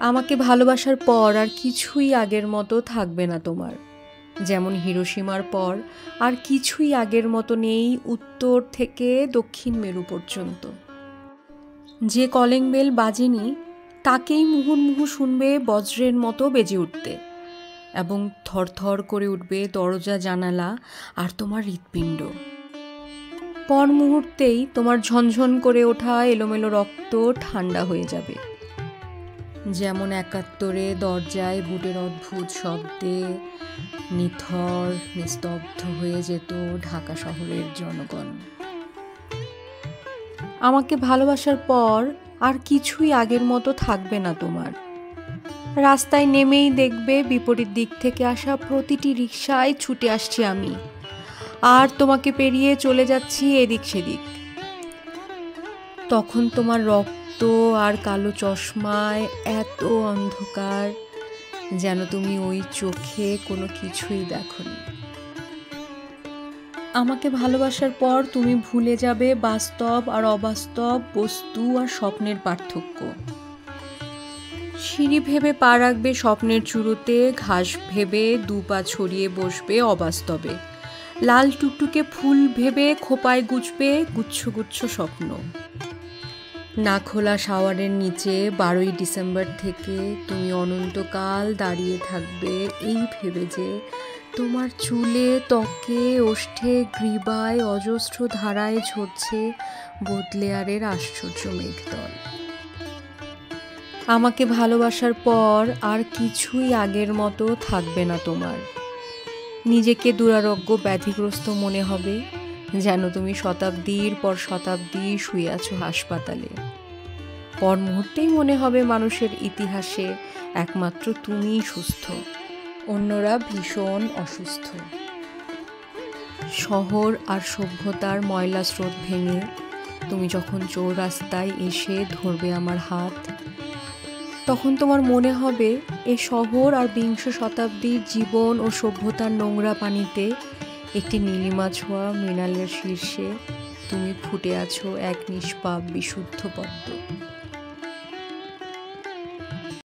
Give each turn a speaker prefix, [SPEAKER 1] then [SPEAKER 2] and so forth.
[SPEAKER 1] আমাকে ভালোবাসার পর আর কিছুই আগের মতো থাকবে না তোমার। যেমন হিরোশিমার পর আর কিছুই আগের মতো নেই উত্তর থেকে দক্ষিণ মেরু পর্যন্ত। যে কলিং বেল বাজেনি তাকেই মুহুর্মুহু শুনবে বজ্রের মতো বেজে উঠতে, এবং থরথর করে উঠবে দরজা জানালা আর তোমার হৃৎপিণ্ড। পর মুহূর্তেই তোমার ঝনঝন করে ওঠা এলোমেলো রক্ত ঠান্ডা হয়ে যাবে। যেমন ৭১ দরজায় বুটের অদ্ভুত শব্দে নিথর নিস্তব্ধ হয়ে যেত ঢাকা শহরের জনগণ। আমাকে ভালোবাসার পর আর কিছুই আগের মতো থাকবে না তোমার। রাস্তায় নেমেই দেখবে বিপরীত দিক থেকে আসা প্রতিটি রিকশায় ছুটে আসছি আমি, আর তোমাকে পেরিয়ে চলে যাচ্ছি এদিক সেদিক। তখন তোমার রক্ত আর কালো চশমায় এত অন্ধকার যেন তুমি ওই চোখে কোনো কিছুই দেখোনি। আমাকে ভালোবাসার পর তুমি ভুলে যাবে বাস্তব আর অবাস্তব, বস্তু আর স্বপ্নের পার্থক্য। সিঁড়ি ভেবে পা রাখবে স্বপ্নের চূড়োতে, ঘাস ভেবে দু পা ছড়িয়ে বসবে অবাস্তবে, লাল টুকটুকে ফুল ভেবে খোপায় গুছবে গুচ্ছ গুচ্ছ স্বপ্ন। না খোলা শাওয়ারের নিচে ১২ই ডিসেম্বর থেকে তুমি অনন্তকাল দাঁড়িয়ে থাকবে এই ভেবে যে তোমার চুলে, ত্বকে, ওষ্ঠে, গ্রীবায় অজস্র ধারায় ঝরছে বোদলেয়ারের আশ্চর্য মেঘদল। আমাকে ভালোবাসার পর আর কিছুই আগের মতো থাকবে না তোমার। নিজেকে দুরারোগ্য ব্যাধিগ্রস্ত মনে হবে, যেন তুমি শতাব্দীর পর শতাব্দী শুয়ে আছো হাসপাতালে। পর মুহূর্তেই মনে হবে মানুষের ইতিহাসে একমাত্র তুমিই সুস্থ, অন্যরা ভীষণ অসুস্থ। শহর আর সভ্যতার ময়লা স্রোত ভেঙে তুমি যখন চৌরাস্তায় এসে ধরবে আমার হাত, তখন তোমার মনে হবে এ শহর আর বিংশ শতাব্দীর জীবন ও সভ্যতার নোংরা পানিতে একটি নীলিমা ছোঁয়া মৃণালের শীর্ষে তুমি ফুটে আছো এক নিষ্পাপ বিশুদ্ধ পদ্ম।